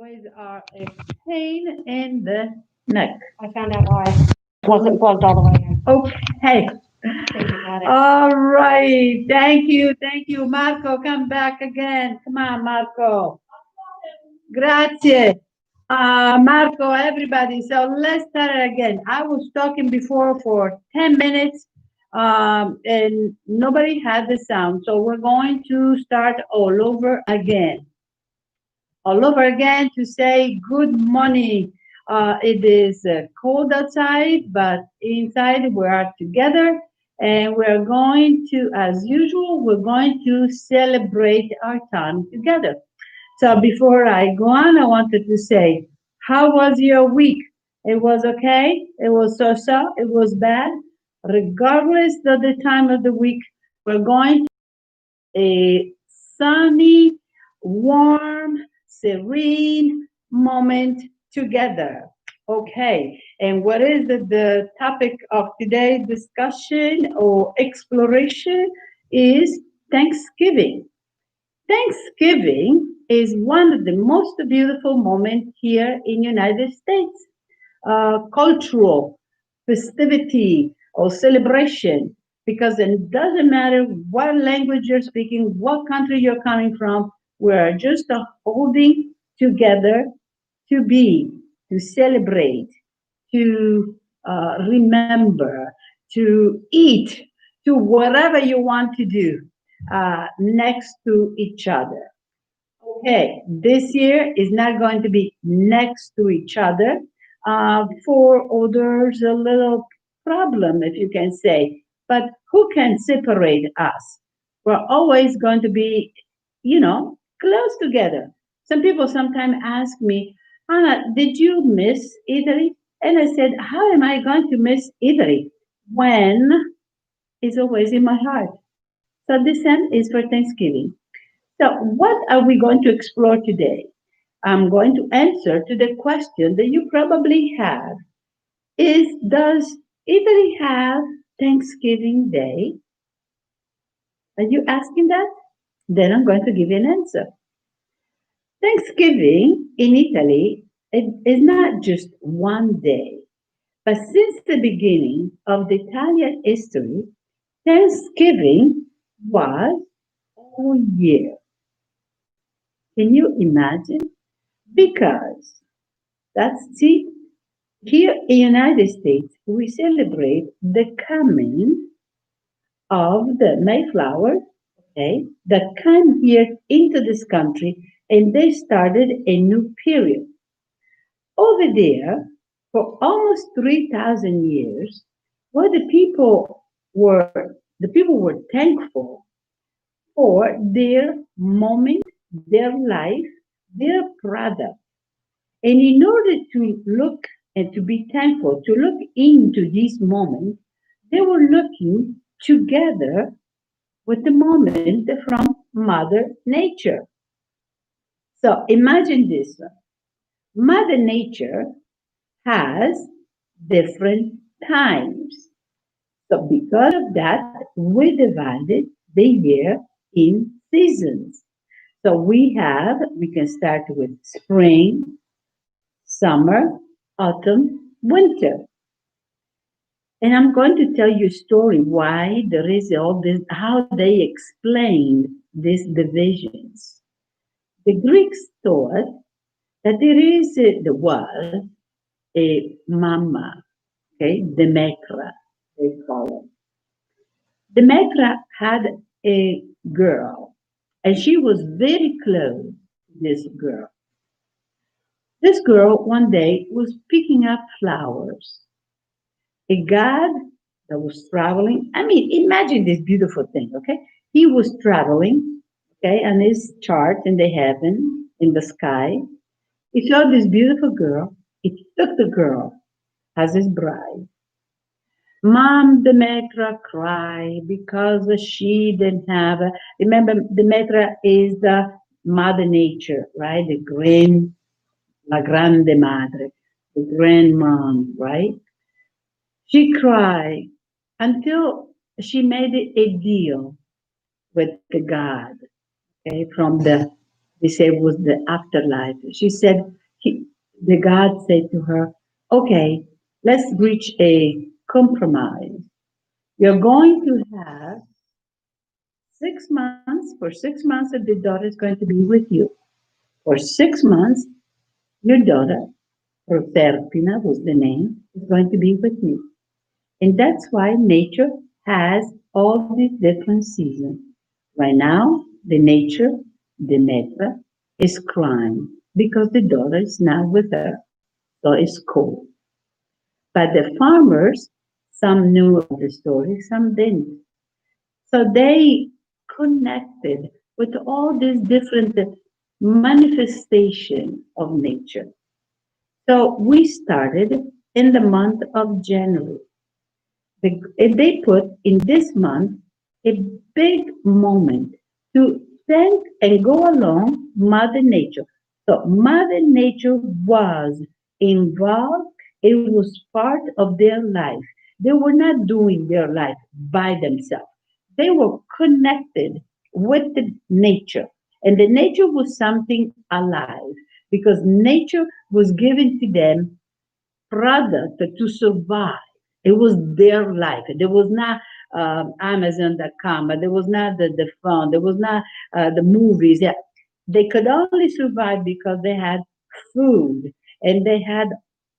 Always are a pain in the neck. I found out why. It wasn't plugged all the way in. Okay. Think you got it. All right. Thank you. Thank you. Marco, come back again. Come on, Marco. Grazie. Marco, everybody. So let's start again. I was talking before for 10 minutes and nobody had the sound. So we're going to start all over again. All over again to say good morning. It is cold outside, but inside we are together and we're going to, as usual, we're going to celebrate our time together. So before I go on, I wanted to say, how was your week? It was okay. It was so-so. It was bad. Regardless of the time of the week, we're going a sunny, warm, serene moment together. Okay, and what is the topic of today's discussion or exploration is Thanksgiving. Thanksgiving is one of the most beautiful moments here in United States. Cultural festivity or celebration, because it doesn't matter what language you're speaking, what country you're coming from, we're just holding together to be, to celebrate, to remember, to eat, to whatever you want to do next to each other. Okay, this year is not going to be next to each other. For others, a little problem, if you can say. But who can separate us? We're always going to be, close together. Some people sometimes ask me, Anna, did you miss Italy? And I said, how am I going to miss Italy when it's always in my heart? So this end is for Thanksgiving. So, what are we going to explore today? I'm going to answer to the question that you probably have is does Italy have Thanksgiving Day? Are you asking that? Then I'm going to give you an answer. Thanksgiving in Italy is not just one day, but since the beginning of the Italian history, Thanksgiving was all year. Can you imagine? Because see, here in the United States, we celebrate the coming of the Mayflower, okay, that came here into this country and they started a new period. Over there, for almost 3,000 years, what the people were thankful for their moment, their life, their product. And in order to look and to be thankful, to look into this moment, they were looking together with the moment from Mother Nature. So imagine this one. Mother Nature has different times. So because of that, we divided the year in seasons. So we can start with spring, summer, autumn, winter. And I'm going to tell you a story why there is all this, how they explained these divisions. The Greeks thought that there was a mama, okay, Demetra, they call it. Demetra had a girl, and she was very close to this girl. This girl one day was picking up flowers. A god that was traveling. I mean, imagine this beautiful thing, okay? He was traveling, okay, on his chart in the heaven, in the sky. He saw this beautiful girl. He took the girl as his bride. Mom Demetra cried because she didn't have remember Demetra is the mother nature, right? La grande madre, the grandmom, right? She cried until she made a deal with the God, okay, from the They say it was the afterlife. She said, the God said to her, okay, let's reach a compromise. You're going to have 6 months. For 6 months, that the daughter is going to be with you. For 6 months, your daughter, Proserpina was the name, is going to be with me. And that's why nature has all these different seasons. Right now, the nature, the Demeter, is crying because the daughter is not with her, so it's cold. But the farmers, some knew of the story, some didn't. So they connected with all these different manifestation of nature. So we started in the month of January. They put in this month a big moment to thank and go along Mother Nature. So Mother Nature was involved, it was part of their life. They were not doing their life by themselves. They were connected with the nature. And the nature was something alive because nature was given to them product to survive. It was their life. There was not Amazon.com, there was not the phone, there was not the movies. Yeah. They could only survive because they had food and they had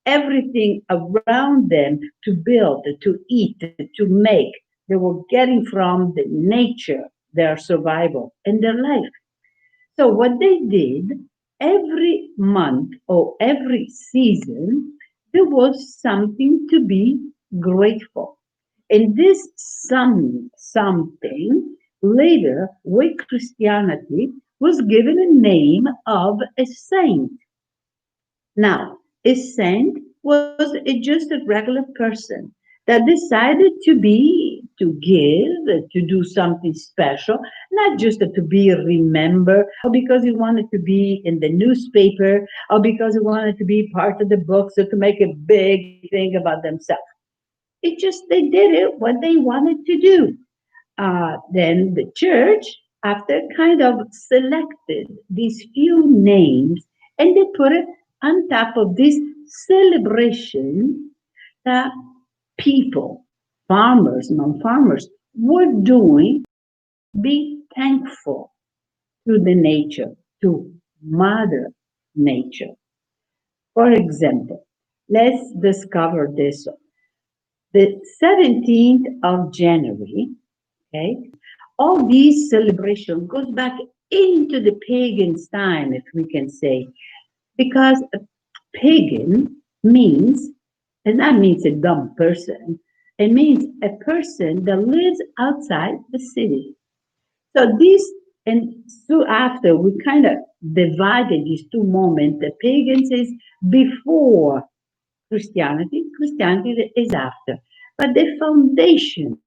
everything around them to build, to eat, to make. They were getting from the nature their survival and their life. So what they did every month or every season, there was something to be grateful. And this something later with Christianity was given a name of a saint. Now, a saint was just a regular person that decided to give, to do something special, not just to be remembered, or because he wanted to be in the newspaper, or because he wanted to be part of the books, or to make a big thing about themselves. It just, they did it what they wanted to do. Then the church, after kind of selected these few names, and they put it on top of this celebration that people, farmers, non-farmers, were doing to be thankful to the nature, to Mother Nature. For example, let's discover this. The 17th of January, okay, all these celebration goes back into the pagan's time, if we can say, because pagan means, and that means a dumb person. It means a person that lives outside the city. So this, and so after we kind of divided these two moments, the pagans is before Christianity, Christianity is after. But the foundation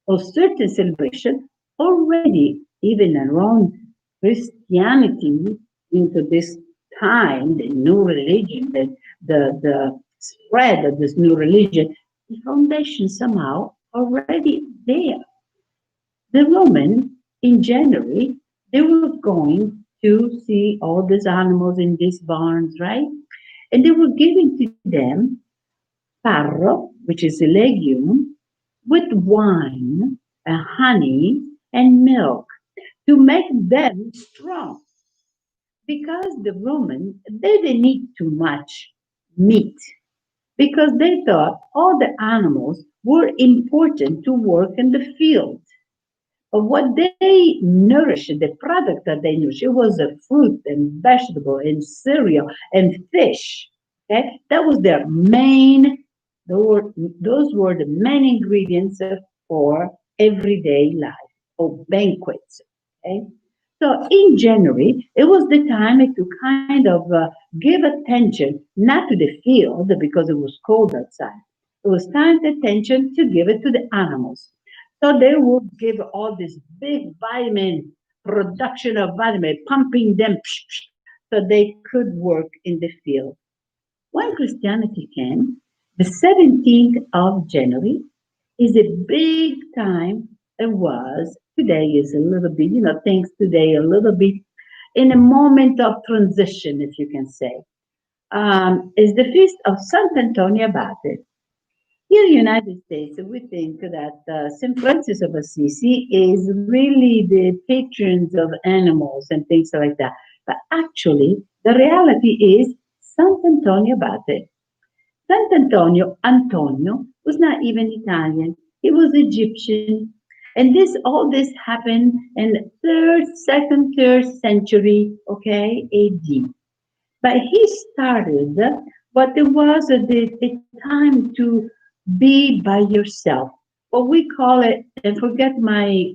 of certain celebration already, even around Christianity, into this time, the new religion, the spread of this new religion, the foundation somehow already there. The Roman in January, they were going to see all these animals in these barns, right? And they were giving to them farro, which is a legume, with wine, honey, and milk to make them strong. Because the Romans, they didn't eat too much meat because they thought all the animals were important to work in the field. But what they nourished, the product that they nourished, it was a fruit and vegetable and cereal and fish. Okay, that was their main. Those were the main ingredients for everyday life or banquets. Okay, so in January, it was the time to kind of give attention not to the field because it was cold outside. It was time attention to give it to the animals. So they would give all this big vitamin production of vitamin, pumping them so they could work in the field. When Christianity came, the 17th of January is a big time. It was today is a little bit, things today a little bit. in a moment of transition, if you can say, is the feast of Sant'Antonio Abate. Here in the United States, we think that St. Francis of Assisi is really the patron of animals and things like that. But actually, the reality is Sant'Antonio Abate. Antonio, was not even Italian. He was Egyptian. And all this happened in third century, okay, AD. But he started what it was the time to be by yourself. What we call it, and forget my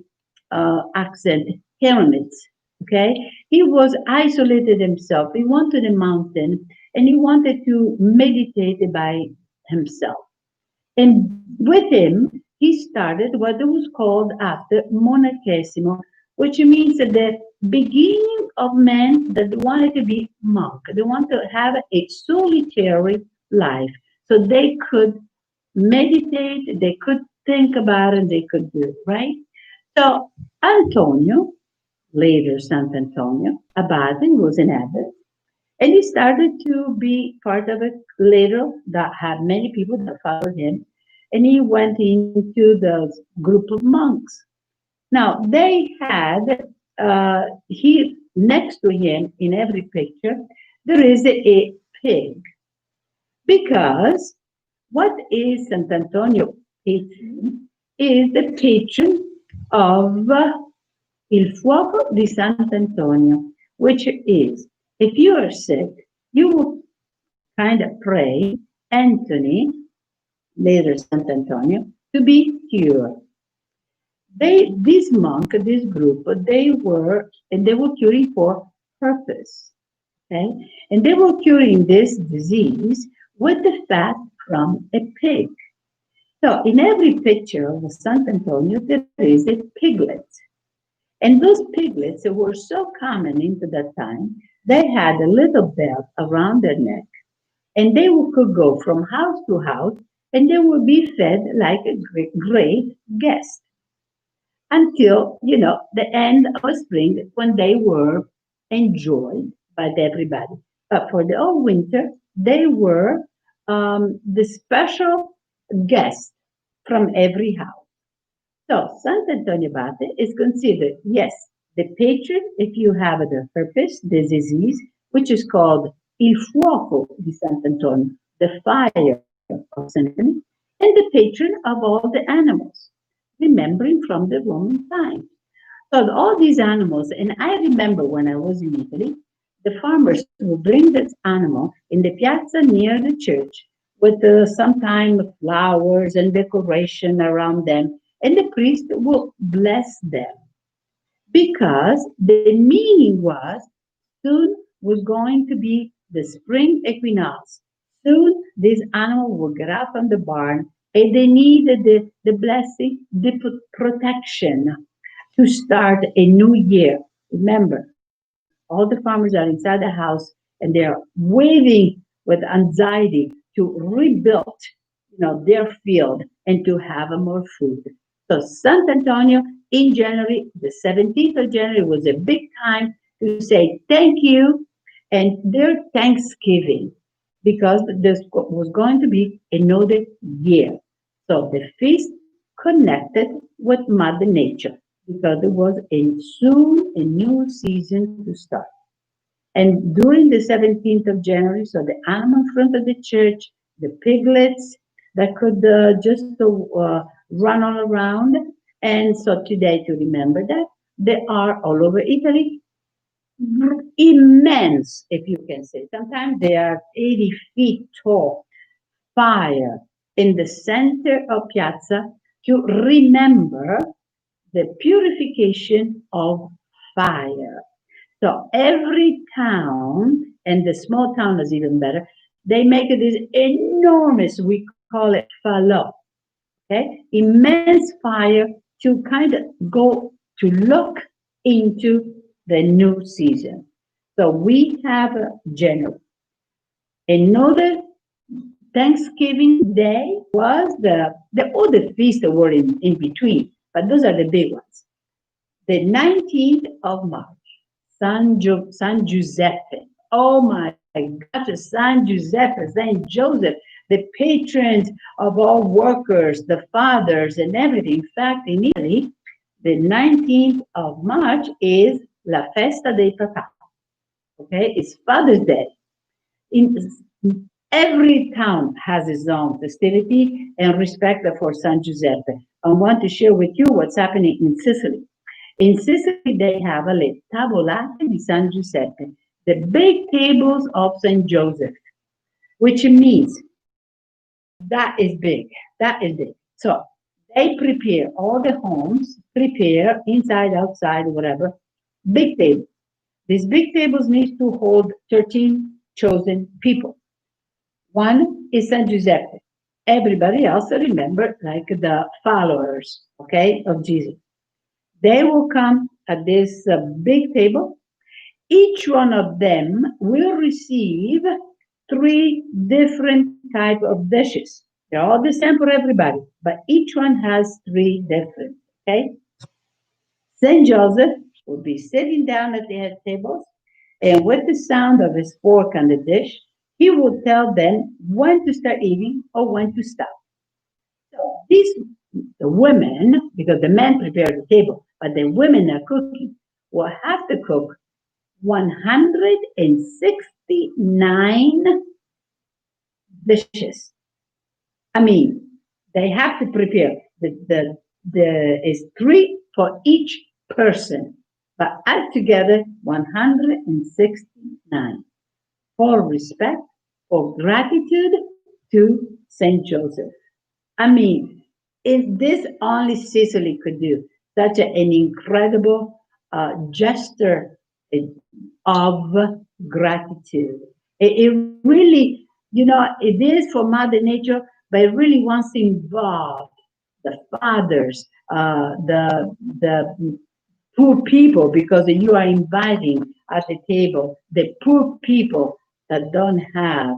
accent, hermits. Okay, he was isolated himself. He wanted a mountain, and he wanted to meditate by himself. And with him, he started what was called after monachesimo, which means that the beginning of men that wanted to be monk. They want to have a solitary life, so they could meditate, they could think about it, they could do it, right? So Antonio, later Sant'Antonio, Abate, was an abbot, and he started to be part of it later that had many people that followed him. And he went into the group of monks. Now they had he next to him in every picture there is a pig because what is Sant'Antonio patron is the patron of il fuoco di Sant'Antonio, which is if you are sick, you will kind of pray Anthony, later Sant'Antonio, to be cured. This monk, this group, they were curing for purpose, okay? And they were curing this disease with the fat from a pig. So in every picture of Sant'Antonio, there is a piglet. And those piglets were so common into that time, they had a little belt around their neck, and they could go from house to house, and they would be fed like a great guest until the end of spring when they were enjoyed by everybody. But for the whole winter, they were the special guest from every house. So Sant'Antonio Abate is considered, yes, the patron if you have the herpes, the disease, which is called il fuoco di Sant'Antonio, the fire of Sant'Antonio, and the patron of all the animals, remembering from the Roman times. So all these animals, and I remember when I was in Italy, the farmers would bring this animal in the piazza near the church with sometimes flowers and decoration around them, and the priest will bless them because the meaning was soon was going to be the spring equinox. Soon this animal will get out from the barn and they needed the blessing, the protection to start a new year. Remember, all the farmers are inside the house and they're waiting with anxiety to rebuild, their field and to have more food. So Sant'Antonio in January, the 17th of January was a big time to say thank you and their thanksgiving because this was going to be another year. So the feast connected with Mother Nature because it was soon a new season to start. And during the 17th of January, so the animal in front of the church, the piglets that could just run all around. And so today, to remember that, they are all over Italy, immense, if you can say. Sometimes they are 80 feet tall, fire in the center of Piazza to remember the purification of fire. So every town, and the small town is even better, they make this enormous, we call it falò, okay? Immense fire to kind of go to look into the new season. So we have January. Another Thanksgiving Day was the other feasts that were in between, but those are the big ones. The 19th of March, San Giuseppe. Oh my gosh, San Giuseppe, Saint Joseph, the patrons of all workers, the fathers, and everything. In fact, in Italy, the 19th of March is La Festa dei Papà. Okay, it's Father's Day. In every town has its own festivity and respect for San Giuseppe. I want to share with you what's happening in Sicily. In Sicily, they have a le tavolate di San Giuseppe, the big tables of Saint Joseph, which means that is big. That is big. So they prepare all the homes, prepare inside, outside, whatever, big table. These big tables need to hold 13 chosen people. One is San Giuseppe. Everybody else, remember, like the followers, okay, of Jesus. They will come at this big table. Each one of them will receive three different type of dishes. They're all the same for everybody, but each one has three different. Okay. Saint Joseph will be sitting down at the head tables, and with the sound of his fork on the dish, he will tell them when to start eating or when to stop. So these the women, because the men prepare the table, but the women are cooking, will have to cook 169 dishes. I mean, they have to prepare the is three for each person, but altogether 169 for respect, for gratitude to Saint Joseph. I mean, if this only Sicily could do such an incredible gesture of gratitude. It really, it is for Mother Nature, but it really wants to involve the fathers, the poor people, because you are inviting at the table the poor people that don't have,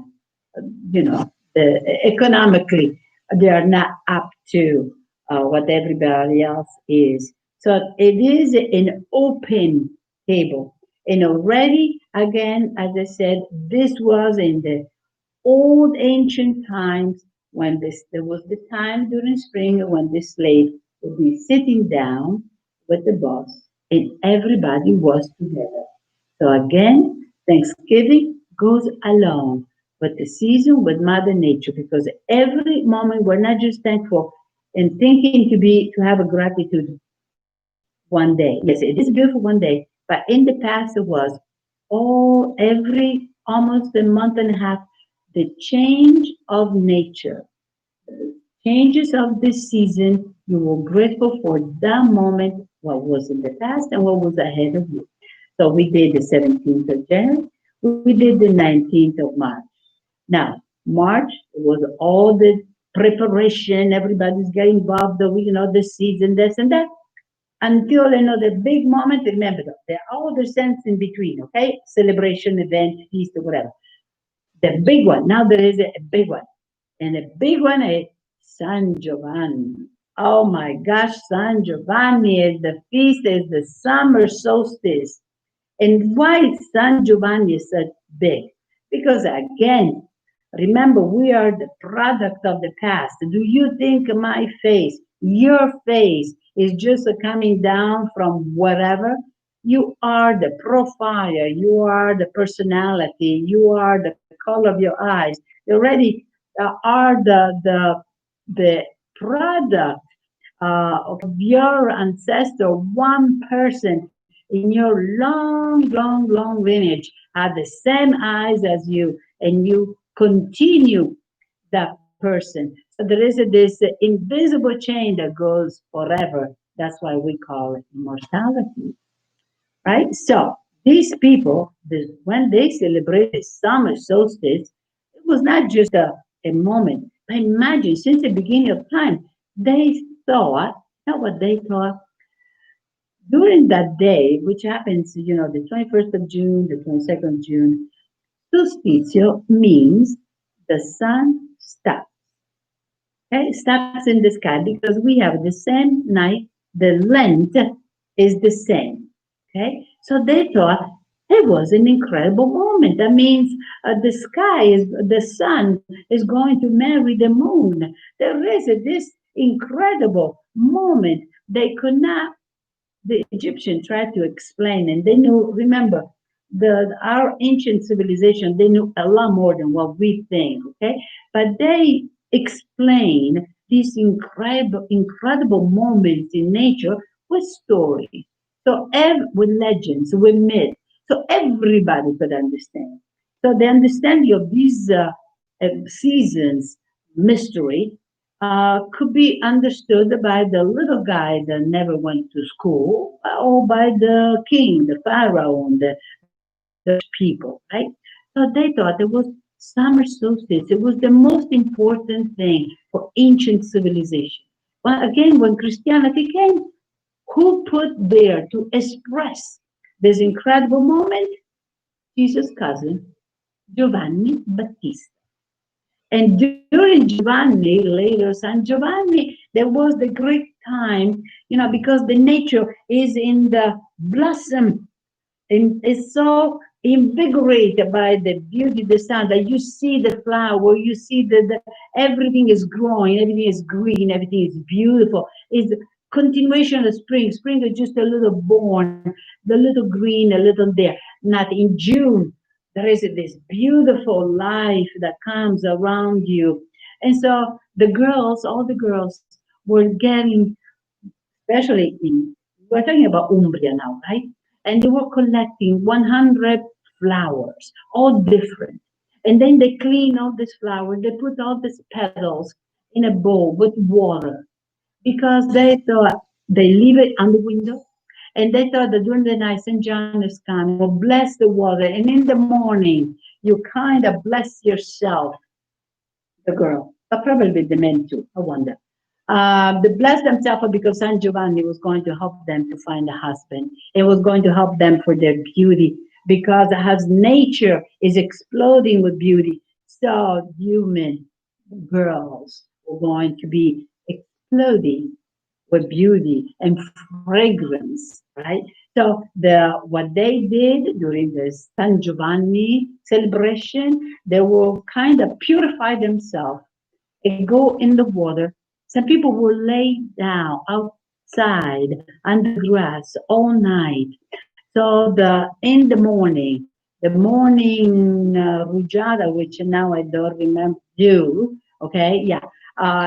economically, they are not up to what everybody else is. So it is an open table. And already, again, as I said, this was in the old ancient times when there was the time during spring when the slave would be sitting down with the boss and everybody was together. So again, Thanksgiving goes along with the season with Mother Nature because every moment we're not just thankful and thinking to have a gratitude one day. Yes, it is beautiful one day, but in the past it was every almost a month and a half, the change of nature, changes of this season, you were grateful for that moment, what was in the past and what was ahead of you. So we did the 17th of January, we did the 19th of March. Now, March was all the preparation, everybody's getting involved, the seeds and this and that until another big moment. Remember, though, there are all the sense in between, okay? Celebration, event, feast, or whatever. The big one, now there is a big one. And the big one is San Giovanni. Oh my gosh, San Giovanni is the feast, is the summer solstice. And why San Giovanni is so big? Because again, remember, we are the product of the past. Do you think my face, your face, is just coming down from whatever? You are the profile, you are the personality, you are the color of your eyes. You already are the product of your ancestor. One person in your long, long, long lineage had the same eyes as you, and you continue that person. So there is this invisible chain that goes forever. That's why we call it immortality, right? So these people, when they celebrated summer solstice, it was not just a moment. But imagine, since the beginning of time, they thought, not what they thought, during that day, which happens, the 21st of June, the 22nd of June, Suspicio means the sun stops. Okay, it stops in the sky because we have the same night, the length is the same. Okay, So they thought it was an incredible moment. That means the sun is going to marry the moon. There is this incredible moment. They could not, the Egyptian tried to explain, and they knew, remember, our ancient civilization, they knew a lot more than what we think, okay? But they explain these incredible moments in nature with stories. So with legends, with myths, so everybody could understand. So the understanding of these seasons mystery could be understood by the little guy that never went to school, or by the king, the pharaoh, and the rich people, right? So they thought it was summer solstice. It was the most important thing for ancient civilization. Well, again, when Christianity came, who put there to express this incredible moment? Jesus' cousin, Giovanni Battista. And during Giovanni, later San Giovanni, there was the great time, because the nature is in the blossom and is so invigorated by the beauty of the sun that you see the flower, you see the everything is growing, everything is green, everything is beautiful. It's continuation of spring. Spring is just a little born, the little green, a little there. Not in June. There is this beautiful life that comes around you. And so all the girls were getting, especially we're talking about Umbria now, right? And they were collecting 100 flowers, all different. And then they clean all these flowers, they put all these petals in a bowl with water because they thought they leave it on the window. And they thought that during the night, St. John is coming, will bless the water. And in the morning, you kind of bless yourself, the girl, but probably the men too, I wonder. They blessed themselves because San Giovanni was going to help them to find a husband. It was going to help them for their beauty because as nature is exploding with beauty, so human girls were going to be exploding with beauty and fragrance, right? So what they did during the San Giovanni celebration, they will kind of purify themselves and go in the water. Some people will lay down outside on the grass all night. So in the morning rugiada, which now I don't remember do, okay, yeah,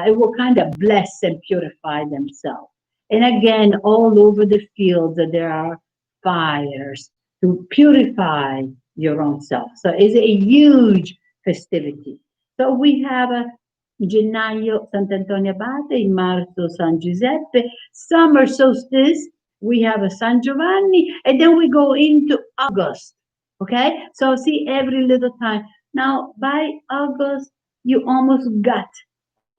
it will kind of bless and purify themselves. And again, all over the fields there are fires to purify your own self. So it's a huge festivity. So we have gennaio Sant'Antonio Abate, in marzo San Giuseppe, summer solstice, we have a San Giovanni, and then we go into August. Okay, so see every little time. Now by August, you almost got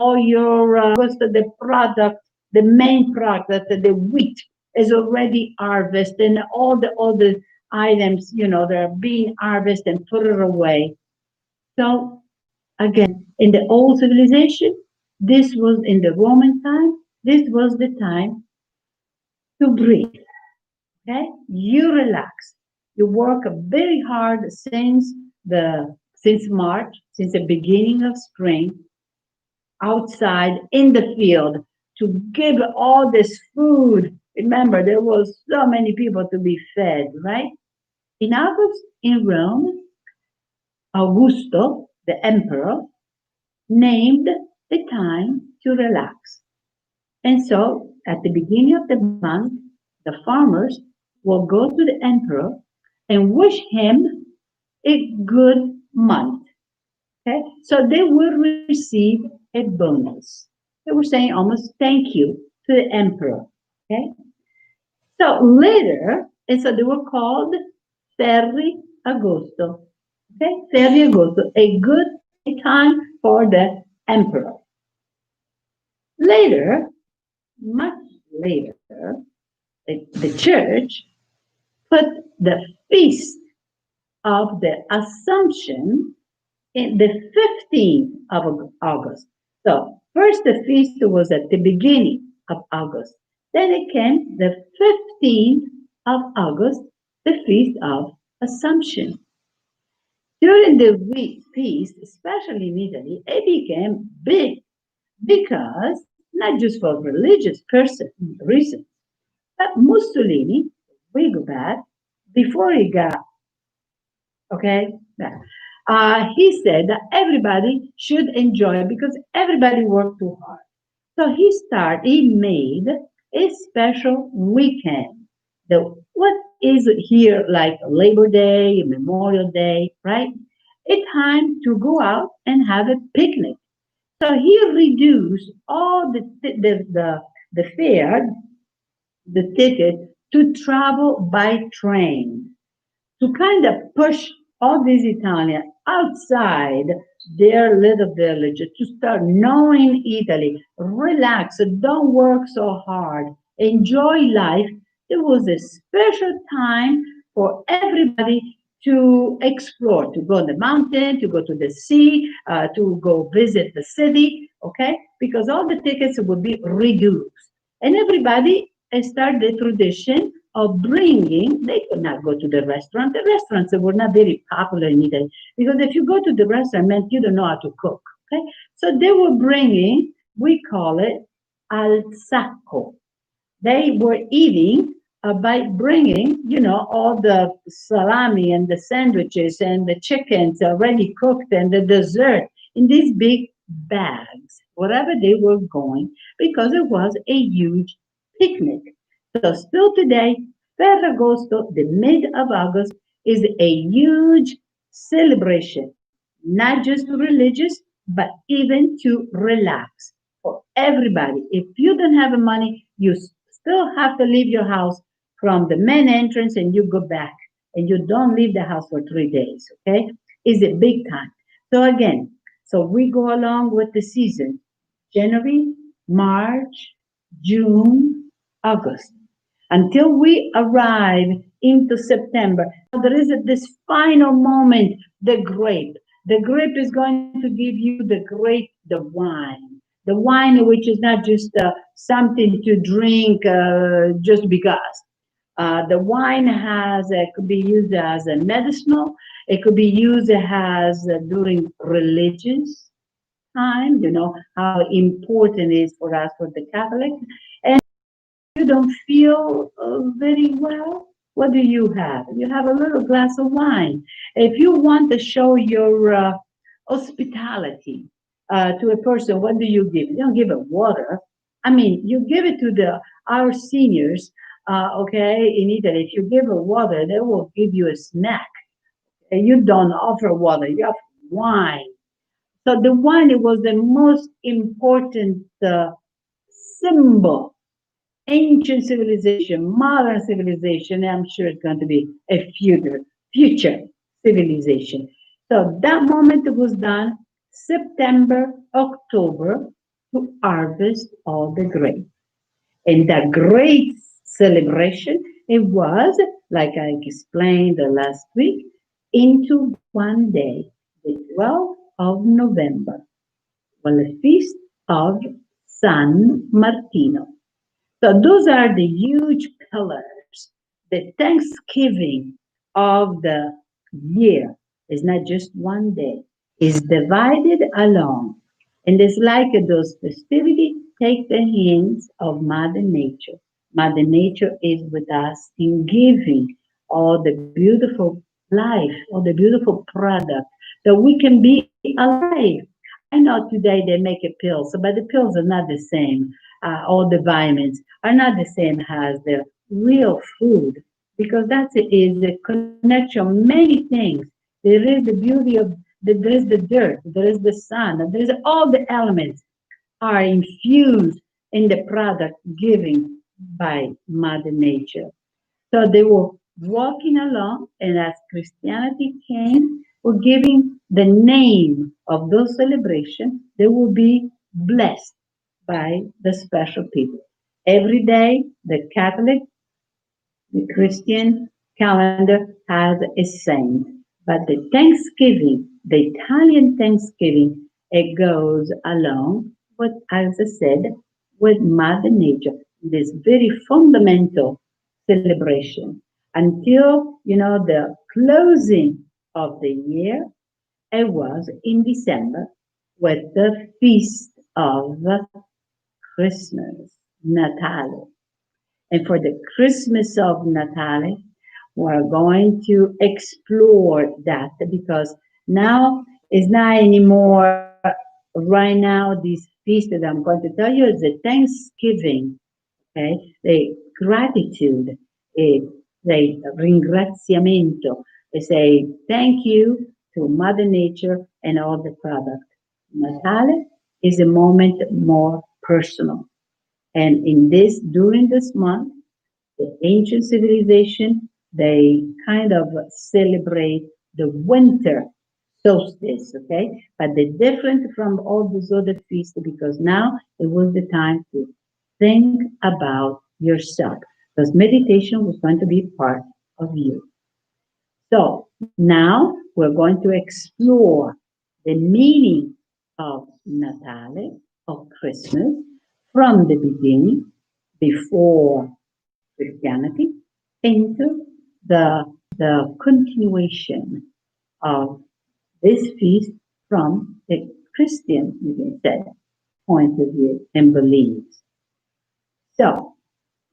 all your the product, the main product, the wheat is already harvested, and all the other items, they're being harvested and put it away. So again, in the old civilization, this was in the Roman time, this was the time to breathe. Okay? You relax. You work very hard since March, since the beginning of spring, outside in the field to give all this food. Remember, there was so many people to be fed, right? In August, in Rome, Augusto, the emperor, named the time to relax. And so at the beginning of the month, the farmers will go to the emperor and wish him a good month. Okay, so they will receive a bonus. They were saying almost thank you to the emperor. Okay, so later, and so they were called Ferri Agosto. Okay, Ferri Agosto, a good time for the emperor. Later, much later, the church put the feast of the Assumption in the 15th of August. So first the feast was at the beginning of August. Then it came the 15th of August the Feast of Assumption. During the wheat feast, especially in Italy, it became big because not just for religious reasons, but Mussolini, we go back, before he got, okay, back, he said that everybody should enjoy because everybody worked too hard. So he made a special weekend. What is here like Labor Day, Memorial Day, right? A time to go out and have a picnic. So he reduced all the fare, the ticket to travel by train to kind of push all these Italians outside their little village to start knowing Italy. Relax, don't work so hard, enjoy life. It was a special time for everybody to explore, to go on the mountain, to go to the sea, to go visit the city, okay? Because all the tickets would be reduced. And everybody started the tradition of bringing, they could not go to the restaurant. The restaurants were not very popular in Italy because if you go to the restaurant, meant you don't know how to cook. Okay, so they were bringing, we call it al sacco. They were eating by bringing, all the salami and the sandwiches and the chickens already cooked and the dessert in these big bags, wherever they were going, because it was a huge picnic. So still today, Ferragosto, the mid of August, is a huge celebration, not just religious, but even to relax for everybody. If you don't have money, you still have to leave your house from the main entrance and you go back and you don't leave the house for 3 days. Okay, is a big time. So again, so we go along with the season: January, March, June, August, until we arrive into September. Now there is this final moment, the grape. The grape is going to give you the wine. The wine, which is not just something to drink just because. The wine could be used as a medicinal. It could be used as during religious time. You know how important it is for us for the Catholic. And you don't feel very well, what do you have? You have a little glass of wine. If you want to show your hospitality to a person, what do you give? You don't give it water. I mean, you give it to the our seniors, okay, in Italy. If you give it water, they will give you a snack. And you don't offer water, you offer wine. So the wine, it was the most important symbol, ancient civilization, modern civilization. I'm sure it's going to be a future civilization. So that moment was done September, October to harvest all the grain. And that great celebration, it was, like I explained the last week, into one day, the 12th of November, on the feast of San Martino. So those are the huge pillars. The Thanksgiving of the year is not just one day. It's divided along. And it's like those festivities take the hands of Mother Nature. Mother Nature is with us in giving all the beautiful life, all the beautiful product that we can be alive. I know today they make a pill, so but the pills are not the same. All the vitamins are not the same as the real food because that is a connection of many things. There is the beauty of there is the dirt, there is the sun, there is all the elements are infused in the product given by Mother Nature. So they were walking along, and as Christianity came, were giving the name of those celebrations, they will be blessed by the special people. Every day, the Catholic, the Christian calendar has a saint, but the Thanksgiving, the Italian Thanksgiving, it goes along with, as I said, with Mother Nature, this very fundamental celebration. until, the closing of the year. It was in December with the feast of Christmas, Natale. And for the Christmas of Natale, we're going to explore that because now it's not anymore. Right now, this feast that I'm going to tell you is the Thanksgiving, okay? The gratitude, eh, the ringraziamento. They say thank you to Mother Nature and all the product. Natale is a moment more personal. And during this month, the ancient civilization, they kind of celebrate the winter solstice, okay? But they're different from all those other feasts because now it was the time to think about yourself. Because meditation was going to be part of you. So now we're going to explore the meaning of Natale, of Christmas, from the beginning, before Christianity, into the continuation of this feast from the Christian, you can say, point of view and beliefs. So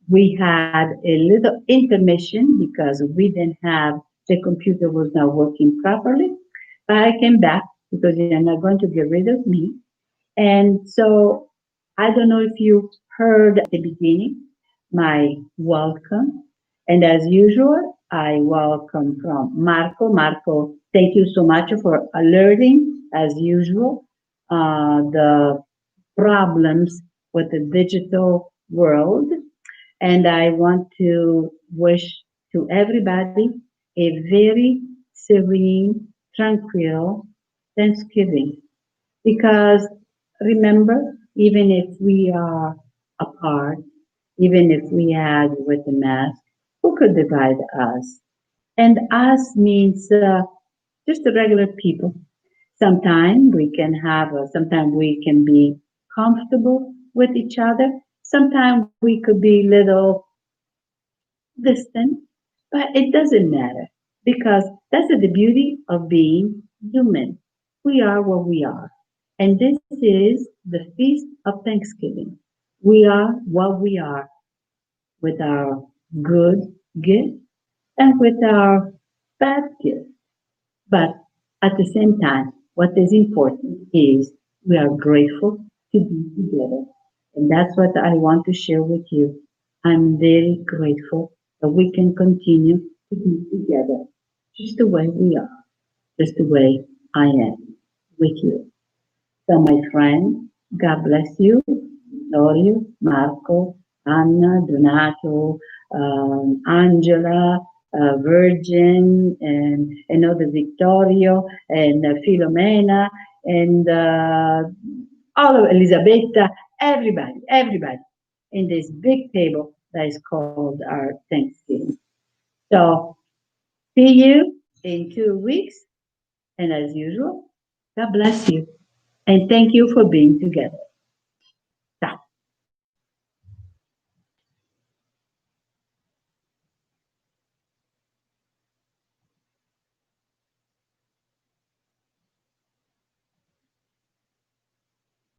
we had a little intermission because we didn't have the computer was not working properly. But I came back because you're not going to get rid of me. And so I don't know if you heard at the beginning my welcome. And as usual, I welcome from Marco. Marco, thank you so much for alerting, as usual, the problems with the digital world. And I want to wish to everybody a very serene, tranquil Thanksgiving. Because remember, even if we are apart, even if we had with a mask, who could divide us? And us means just the regular people. Sometimes we can be comfortable with each other. Sometimes we could be little distant, but it doesn't matter because that's the beauty of being human. We are what we are. And this is the feast of Thanksgiving. We are what we are with our good gift and with our bad gift. But at the same time, what is important is we are grateful to be together. And that's what I want to share with you. I'm very grateful that we can continue to be together just the way we are, just the way I am with you. So, my friend, God bless you. Vittorio, Marco, Anna, Donato, Angela, Virgin, and another Vittorio, and Filomena, and all of Elisabetta, everybody in this big table that is called our Thanksgiving. So, see you in 2 weeks, and as usual, God bless you, and thank you for being together.